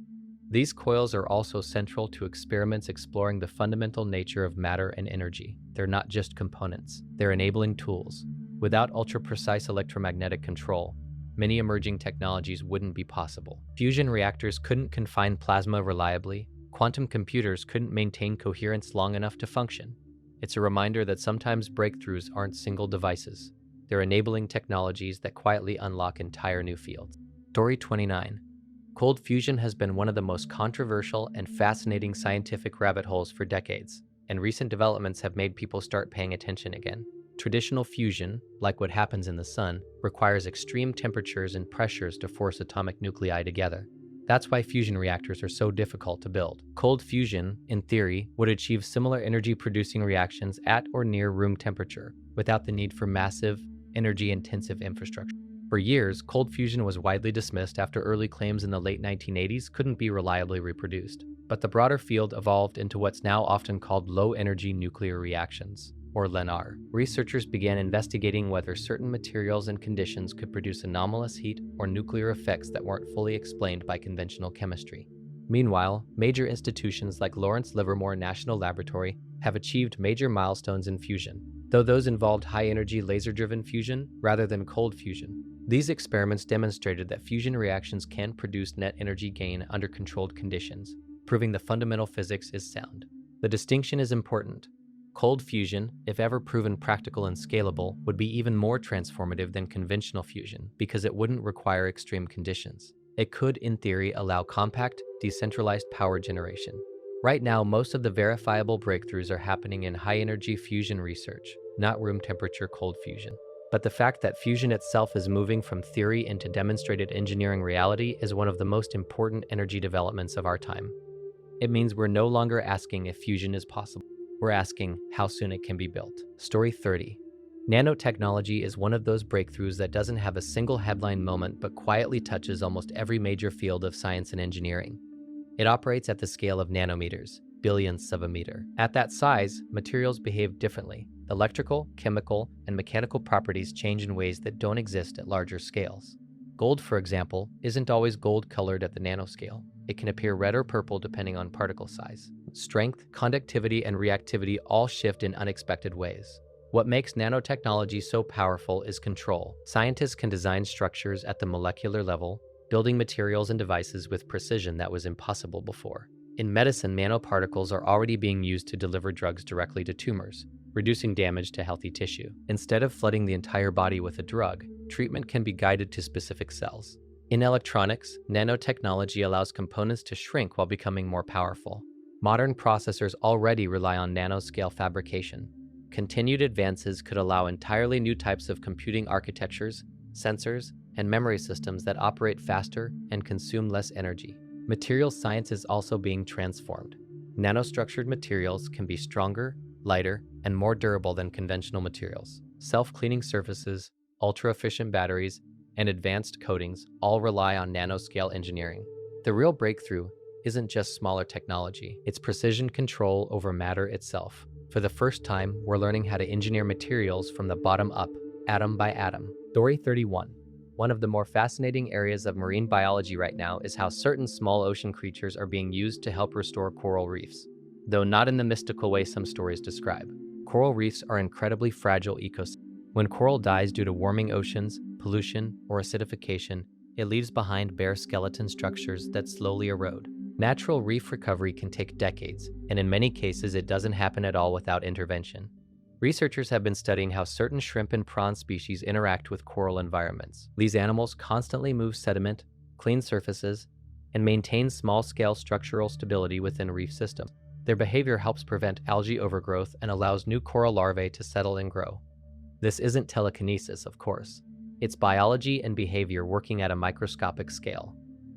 These coils are also central to experiments exploring the fundamental nature of matter and energy. They're not just components, they're enabling tools. Without ultra-precise electromagnetic control, many emerging technologies wouldn't be possible. Fusion reactors couldn't confine plasma reliably, quantum computers couldn't maintain coherence long enough to function. It's a reminder that sometimes breakthroughs aren't single devices. They're enabling technologies that quietly unlock entire new fields. Story 29. Cold fusion has been one of the most controversial and fascinating scientific rabbit holes for decades, and recent developments have made people start paying attention again. Traditional fusion, like what happens in the sun, requires extreme temperatures and pressures to force atomic nuclei together. That's why fusion reactors are so difficult to build. Cold fusion, in theory, would achieve similar energy-producing reactions at or near room temperature, without the need for massive, energy-intensive infrastructure. For years, cold fusion was widely dismissed after early claims in the late 1980s couldn't be reliably reproduced. But the broader field evolved into what's now often called low-energy nuclear reactions. or LENR, researchers began investigating whether certain materials and conditions could produce anomalous heat or nuclear effects that weren't fully explained by conventional chemistry. Meanwhile, major institutions like Lawrence Livermore National Laboratory have achieved major milestones in fusion, though those involved high-energy laser-driven fusion rather than cold fusion. These experiments demonstrated that fusion reactions can produce net energy gain under controlled conditions, proving the fundamental physics is sound. The distinction is important. Cold fusion, if ever proven practical and scalable, would be even more transformative than conventional fusion because it wouldn't require extreme conditions. It could, in theory, allow compact, decentralized power generation. Right now, most of the verifiable breakthroughs are happening in high-energy fusion research, not room-temperature cold fusion. But the fact that fusion itself is moving from theory into demonstrated engineering reality is one of the most important energy developments of our time. It means we're no longer asking if fusion is possible. We're asking how soon it can be built. Story 30. Nanotechnology is one of those breakthroughs that doesn't have a single headline moment but quietly touches almost every major field of science and engineering. It operates at the scale of nanometers, billionths of a meter. At that size, materials behave differently. Electrical, chemical, and mechanical properties change in ways that don't exist at larger scales. Gold, for example, isn't always gold-colored at the nanoscale. It can appear red or purple depending on particle size. Strength, conductivity, and reactivity all shift in unexpected ways. What makes nanotechnology so powerful is control. Scientists can design structures at the molecular level, building materials and devices with precision that was impossible before. In medicine, nanoparticles are already being used to deliver drugs directly to tumors, reducing damage to healthy tissue. Instead of flooding the entire body with a drug, treatment can be guided to specific cells. In electronics, nanotechnology allows components to shrink while becoming more powerful. Modern processors already rely on nanoscale fabrication. Continued advances could allow entirely new types of computing architectures, sensors, and memory systems that operate faster and consume less energy. Material science is also being transformed. Nanostructured materials can be stronger, lighter, and more durable than conventional materials. Self-cleaning surfaces, ultra-efficient batteries, and advanced coatings all rely on nanoscale engineering. The real breakthrough isn't just smaller technology, it's precision control over matter itself. For the first time, we're learning how to engineer materials from the bottom up, atom by atom. Story 31. One of the more fascinating areas of marine biology right now is how certain small ocean creatures are being used to help restore coral reefs. Though not in the mystical way some stories describe. Coral reefs are incredibly fragile ecosystems. When coral dies due to warming oceans, pollution, or acidification, it leaves behind bare skeleton structures that slowly erode. Natural reef recovery can take decades, and in many cases it doesn't happen at all without intervention. Researchers have been studying how certain shrimp and prawn species interact with coral environments. These animals constantly move sediment, clean surfaces, and maintain small-scale structural stability within reef systems. Their behavior helps prevent algae overgrowth and allows new coral larvae to settle and grow. This isn't telekinesis, of course. It's biology and behavior working at a microscopic scale.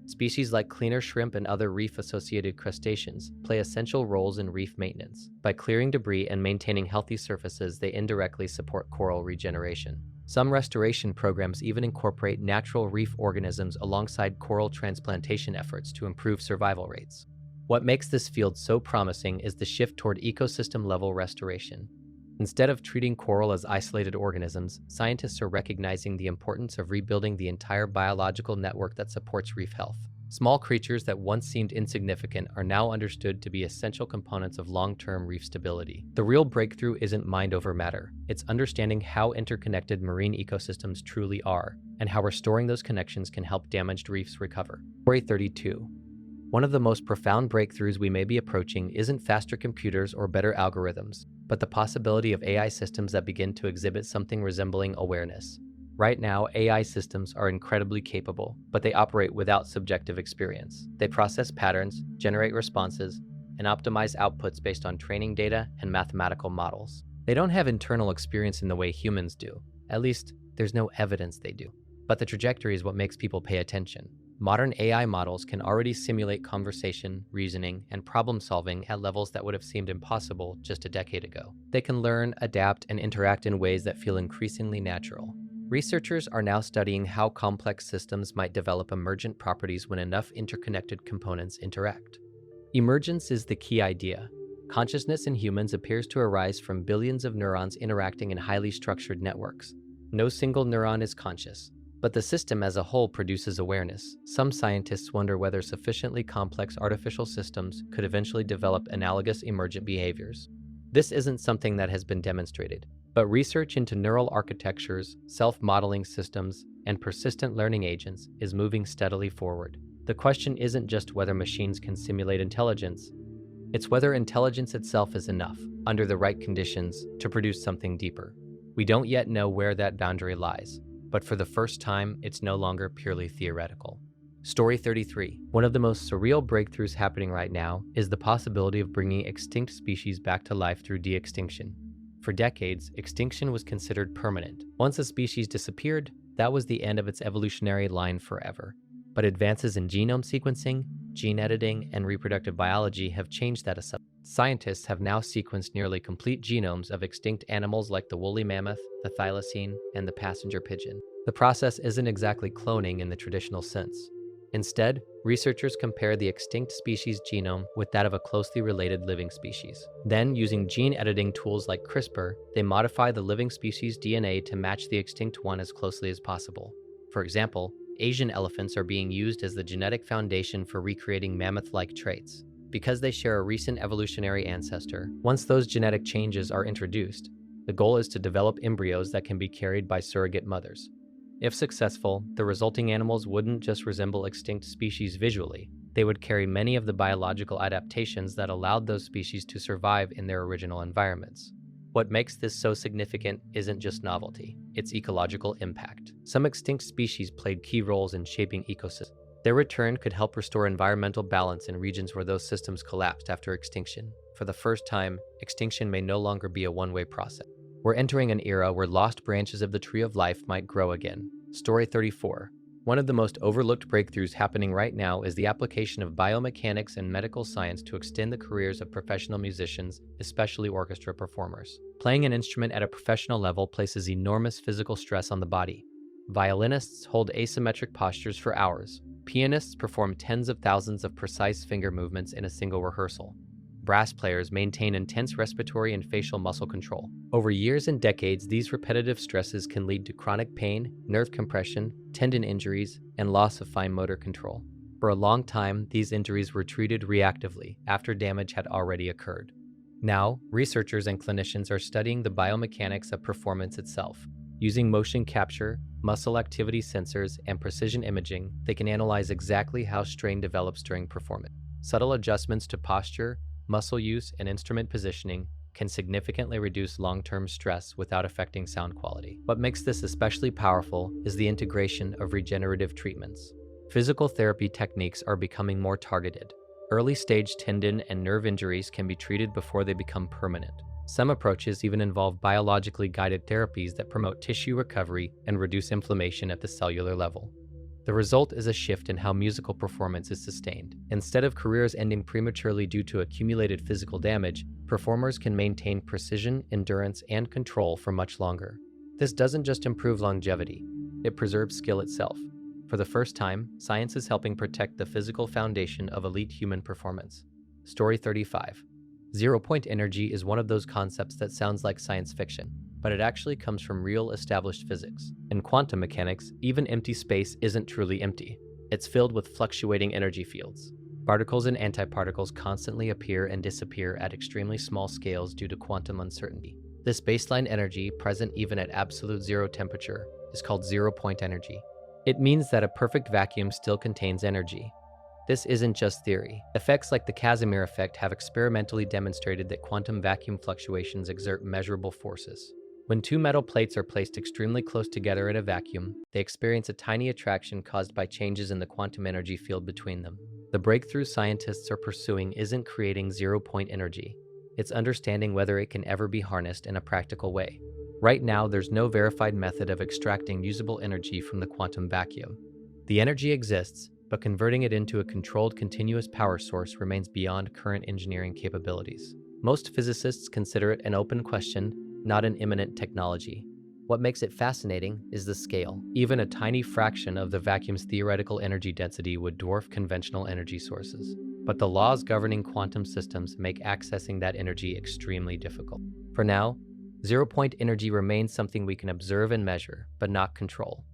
Species like cleaner shrimp and other reef-associated crustaceans play essential roles in reef maintenance. By clearing debris and maintaining healthy surfaces, they indirectly support coral regeneration. Some restoration programs even incorporate natural reef organisms alongside coral transplantation efforts to improve survival rates. What makes this field so promising is the shift toward ecosystem-level restoration. Instead of treating coral as isolated organisms, scientists are recognizing the importance of rebuilding the entire biological network that supports reef health. Small creatures that once seemed insignificant are now understood to be essential components of long-term reef stability. The real breakthrough isn't mind over matter. It's understanding how interconnected marine ecosystems truly are, and how restoring those connections can help damaged reefs recover. Story 32. One of the most profound breakthroughs we may be approaching isn't faster computers or better algorithms, but the possibility of AI systems that begin to exhibit something resembling awareness. Right now, AI systems are incredibly capable, but they operate without subjective experience. They process patterns, generate responses, and optimize outputs based on training data and mathematical models. They don't have internal experience in the way humans do. At least, there's no evidence they do. But the trajectory is what makes people pay attention. Modern AI models can already simulate conversation, reasoning, and problem-solving at levels that would have seemed impossible just a decade ago. They can learn, adapt, and interact in ways that feel increasingly natural. Researchers are now studying how complex systems might develop emergent properties when enough interconnected components interact. Emergence is the key idea. Consciousness in humans appears to arise from billions of neurons interacting in highly structured networks. No single neuron is conscious, but the system as a whole produces awareness. Some scientists wonder whether sufficiently complex artificial systems could eventually develop analogous emergent behaviors. This isn't something that has been demonstrated, but research into neural architectures, self-modeling systems, and persistent learning agents is moving steadily forward. The question isn't just whether machines can simulate intelligence, it's whether intelligence itself is enough, under the right conditions, to produce something deeper. We don't yet know where that boundary lies, but for the first time, it's no longer purely theoretical. Story 33. One of the most surreal breakthroughs happening right now is the possibility of bringing extinct species back to life through de-extinction. For decades, extinction was considered permanent. Once a species disappeared, that was the end of its evolutionary line forever. But advances in genome sequencing, gene editing, and reproductive biology have changed that assumption. Scientists have now sequenced nearly complete genomes of extinct animals like the woolly mammoth, the thylacine, and the passenger pigeon. The process isn't exactly cloning in the traditional sense. Instead, researchers compare the extinct species' genome with that of a closely related living species. Then, using gene editing tools like CRISPR, they modify the living species' DNA to match the extinct one as closely as possible. For example, Asian elephants are being used as the genetic foundation for recreating mammoth-like traits. Because they share a recent evolutionary ancestor, once those genetic changes are introduced, the goal is to develop embryos that can be carried by surrogate mothers. If successful, the resulting animals wouldn't just resemble extinct species visually, they would carry many of the biological adaptations that allowed those species to survive in their original environments. What makes this so significant isn't just novelty, it's ecological impact. Some extinct species played key roles in shaping ecosystems. Their return could help restore environmental balance in regions where those systems collapsed after extinction. For the first time, extinction may no longer be a one-way process. We're entering an era where lost branches of the tree of life might grow again. Story 34. One of the most overlooked breakthroughs happening right now is the application of biomechanics and medical science to extend the careers of professional musicians, especially orchestra performers. Playing an instrument at a professional level places enormous physical stress on the body. Violinists hold asymmetric postures for hours. Pianists perform tens of thousands of precise finger movements in a single rehearsal. Brass players maintain intense respiratory and facial muscle control. Over years and decades, these repetitive stresses can lead to chronic pain, nerve compression, tendon injuries, and loss of fine motor control. For a long time, these injuries were treated reactively after damage had already occurred. Now, researchers and clinicians are studying the biomechanics of performance itself. Using motion capture, muscle activity sensors, and precision imaging, they can analyze exactly how strain develops during performance. Subtle adjustments to posture, muscle use, and instrument positioning can significantly reduce long-term stress without affecting sound quality. What makes this especially powerful is the integration of regenerative treatments. Physical therapy techniques are becoming more targeted. Early-stage tendon and nerve injuries can be treated before they become permanent. Some approaches even involve biologically guided therapies that promote tissue recovery and reduce inflammation at the cellular level. The result is a shift in how musical performance is sustained. Instead of careers ending prematurely due to accumulated physical damage, performers can maintain precision, endurance, and control for much longer. This doesn't just improve longevity, it preserves skill itself. For the first time, science is helping protect the physical foundation of elite human performance. Story 35. Zero-point energy is one of those concepts that sounds like science fiction, but it actually comes from real established physics. In quantum mechanics, even empty space isn't truly empty. It's filled with fluctuating energy fields. Particles and antiparticles constantly appear and disappear at extremely small scales due to quantum uncertainty. This baseline energy, present even at absolute zero temperature, is called zero-point energy. It means that a perfect vacuum still contains energy. This isn't just theory. Effects like the Casimir effect have experimentally demonstrated that quantum vacuum fluctuations exert measurable forces. When two metal plates are placed extremely close together in a vacuum, they experience a tiny attraction caused by changes in the quantum energy field between them. The breakthrough scientists are pursuing isn't creating zero-point energy. It's understanding whether it can ever be harnessed in a practical way. Right now, there's no verified method of extracting usable energy from the quantum vacuum. The energy exists, but converting it into a controlled continuous power source remains beyond current engineering capabilities. Most physicists consider it an open question, not an imminent technology. What makes it fascinating is the scale. Even a tiny fraction of the vacuum's theoretical energy density would dwarf conventional energy sources. but the laws governing quantum systems make accessing that energy extremely difficult. For now, zero-point energy remains something we can observe and measure, but not control.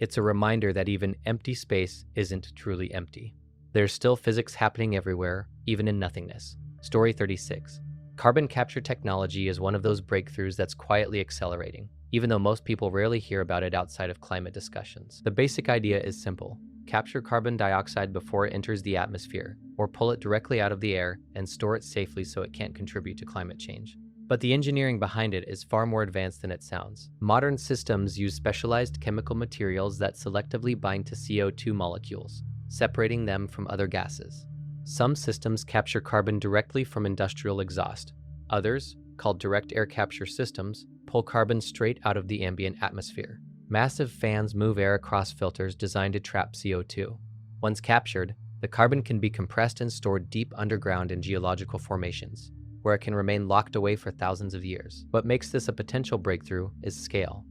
It's a reminder that even empty space isn't truly empty. There's still physics happening everywhere, even in nothingness. Story 36. Carbon capture technology is one of those breakthroughs that's quietly accelerating, even though most people rarely hear about it outside of climate discussions. The basic idea is simple. Capture carbon dioxide before it enters the atmosphere, or pull it directly out of the air and store it safely so it can't contribute to climate change. But the engineering behind it is far more advanced than it sounds. Modern systems use specialized chemical materials that selectively bind to CO2 molecules, separating them from other gases. Some systems capture carbon directly from industrial exhaust. Others, called direct air capture systems, pull carbon straight out of the ambient atmosphere. Massive fans move air across filters designed to trap CO2. Once captured, the carbon can be compressed and stored deep underground in geological formations, where it can remain locked away for thousands of years. What makes this a potential breakthrough is scale.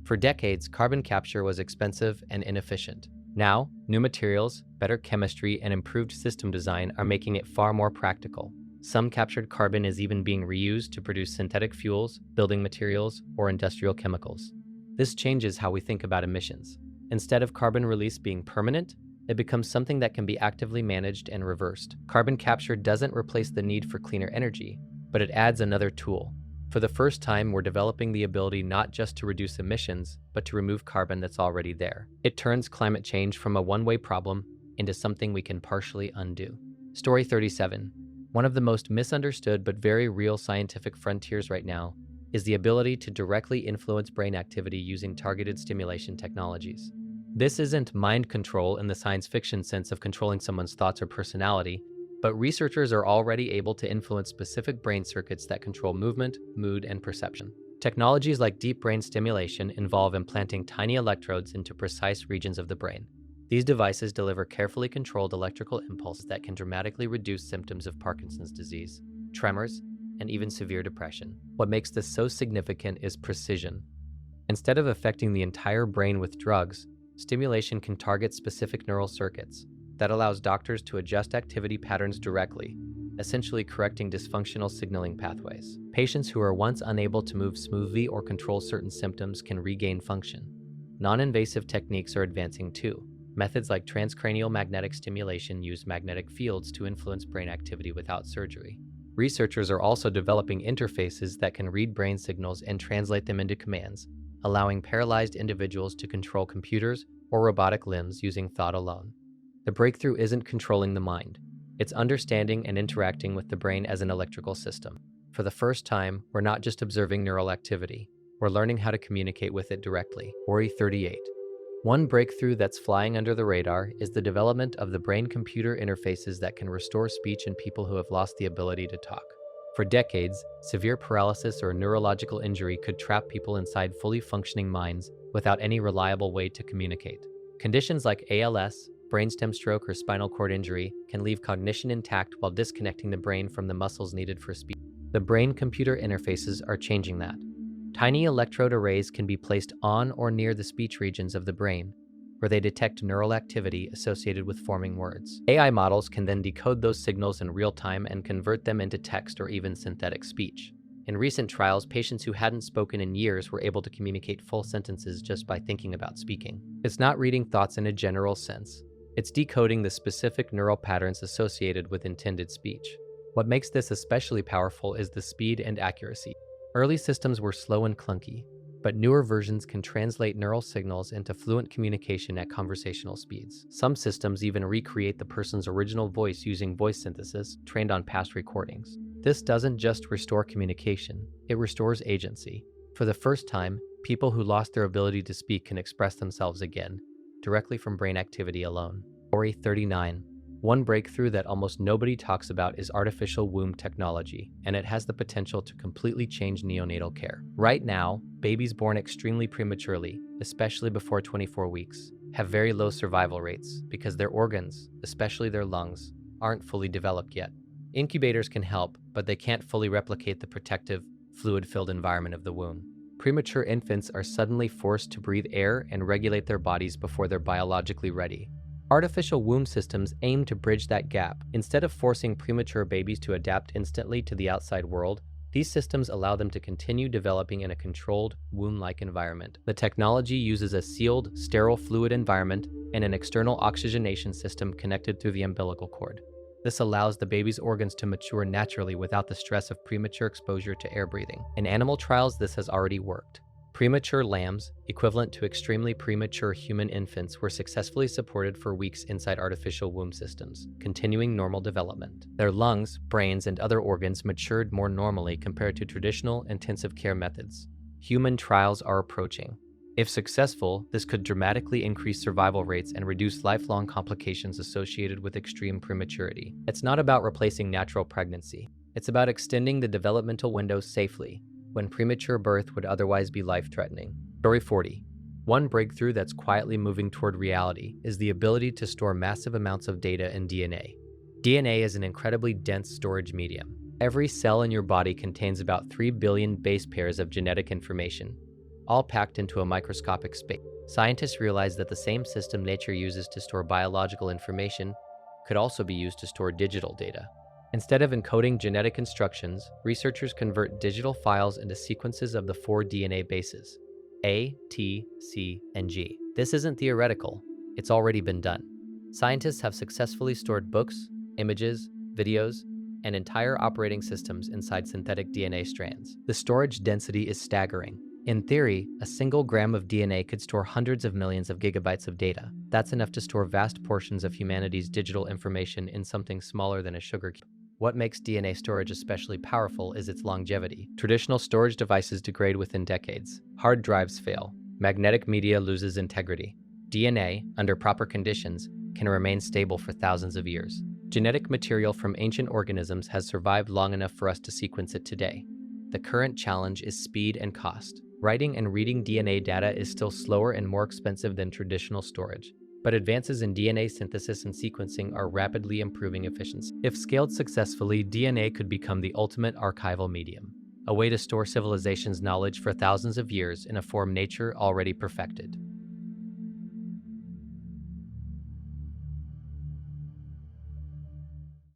For decades, carbon capture was expensive and inefficient. Now, new materials, better chemistry, and improved system design are making it far more practical. Some captured carbon is even being reused to produce synthetic fuels, building materials, or industrial chemicals. This changes how we think about emissions. Instead of carbon release being permanent, it becomes something that can be actively managed and reversed. Carbon capture doesn't replace the need for cleaner energy, but it adds another tool. For the first time, we're developing the ability not just to reduce emissions, but to remove carbon that's already there. It turns climate change from a one-way problem into something we can partially undo. Story 37. One of the most misunderstood but very real scientific frontiers right now is the ability to directly influence brain activity using targeted stimulation technologies. This isn't mind control in the science fiction sense of controlling someone's thoughts or personality, but researchers are already able to influence specific brain circuits that control movement, mood, and perception. Technologies like deep brain stimulation involve implanting tiny electrodes into precise regions of the brain. These devices deliver carefully controlled electrical impulses that can dramatically reduce symptoms of Parkinson's disease, tremors, and even severe depression. What makes this so significant is precision. Instead of affecting the entire brain with drugs, stimulation can target specific neural circuits. That allows doctors to adjust activity patterns directly, essentially correcting dysfunctional signaling pathways. Patients who are once unable to move smoothly or control certain symptoms can regain function. Non-invasive techniques are advancing too. Methods like transcranial magnetic stimulation use magnetic fields to influence brain activity without surgery. Researchers are also developing interfaces that can read brain signals and translate them into commands, allowing paralyzed individuals to control computers or robotic limbs using thought alone. The breakthrough isn't controlling the mind. It's understanding and interacting with the brain as an electrical system. For the first time, we're not just observing neural activity. We're learning how to communicate with it directly. Story 38. One breakthrough that's flying under the radar is the development of the brain-computer interfaces that can restore speech in people who have lost the ability to talk. For decades, severe paralysis or neurological injury could trap people inside fully functioning minds without any reliable way to communicate. Conditions like ALS, brainstem stroke, or spinal cord injury can leave cognition intact while disconnecting the brain from the muscles needed for speech. The brain-computer interfaces are changing that. Tiny electrode arrays can be placed on or near the speech regions of the brain, where they detect neural activity associated with forming words. AI models can then decode those signals in real time and convert them into text or even synthetic speech. In recent trials, patients who hadn't spoken in years were able to communicate full sentences just by thinking about speaking. It's not reading thoughts in a general sense. It's decoding the specific neural patterns associated with intended speech. What makes this especially powerful is the speed and accuracy. Early systems were slow and clunky, but newer versions can translate neural signals into fluent communication at conversational speeds. Some systems even recreate the person's original voice using voice synthesis trained on past recordings. This doesn't just restore communication, it restores agency. For the first time, people who lost their ability to speak can express themselves again, directly from brain activity alone. Story 39. One breakthrough that almost nobody talks about is artificial womb technology, and it has the potential to completely change neonatal care. Right now, babies born extremely prematurely, especially before 24 weeks, have very low survival rates because their organs, especially their lungs, aren't fully developed yet. Incubators can help, but they can't fully replicate the protective, fluid-filled environment of the womb. Premature infants are suddenly forced to breathe air and regulate their bodies before they're biologically ready. Artificial womb systems aim to bridge that gap. Instead of forcing premature babies to adapt instantly to the outside world, these systems allow them to continue developing in a controlled, womb-like environment. The technology uses a sealed, sterile fluid environment and an external oxygenation system connected through the umbilical cord. This allows the baby's organs to mature naturally without the stress of premature exposure to air breathing. In animal trials, this has already worked. Premature lambs, equivalent to extremely premature human infants, were successfully supported for weeks inside artificial womb systems, continuing normal development. Their lungs, brains, and other organs matured more normally compared to traditional intensive care methods. Human trials are approaching. If successful, this could dramatically increase survival rates and reduce lifelong complications associated with extreme prematurity. It's not about replacing natural pregnancy. It's about extending the developmental window safely, when premature birth would otherwise be life-threatening. Story 40. One breakthrough that's quietly moving toward reality is the ability to store massive amounts of data in DNA. DNA is an incredibly dense storage medium. Every cell in your body contains about 3 billion base pairs of genetic information, all packed into a microscopic space. Scientists realize that the same system nature uses to store biological information could also be used to store digital data. Instead of encoding genetic instructions, researchers convert digital files into sequences of the 4 DNA bases: A, T, C, and G. This isn't theoretical, it's already been done. Scientists have successfully stored books, images, videos, and entire operating systems inside synthetic DNA strands. The storage density is staggering. In theory, a single gram of DNA could store hundreds of millions of gigabytes of data. That's enough to store vast portions of humanity's digital information in something smaller than a sugar cube. What makes DNA storage especially powerful is its longevity. Traditional storage devices degrade within decades. Hard drives fail. Magnetic media loses integrity. DNA, under proper conditions, can remain stable for thousands of years. Genetic material from ancient organisms has survived long enough for us to sequence it today. The current challenge is speed and cost. Writing and reading DNA data is still slower and more expensive than traditional storage, but advances in DNA synthesis and sequencing are rapidly improving efficiency. If scaled successfully, DNA could become the ultimate archival medium, a way to store civilization's knowledge for thousands of years in a form nature already perfected.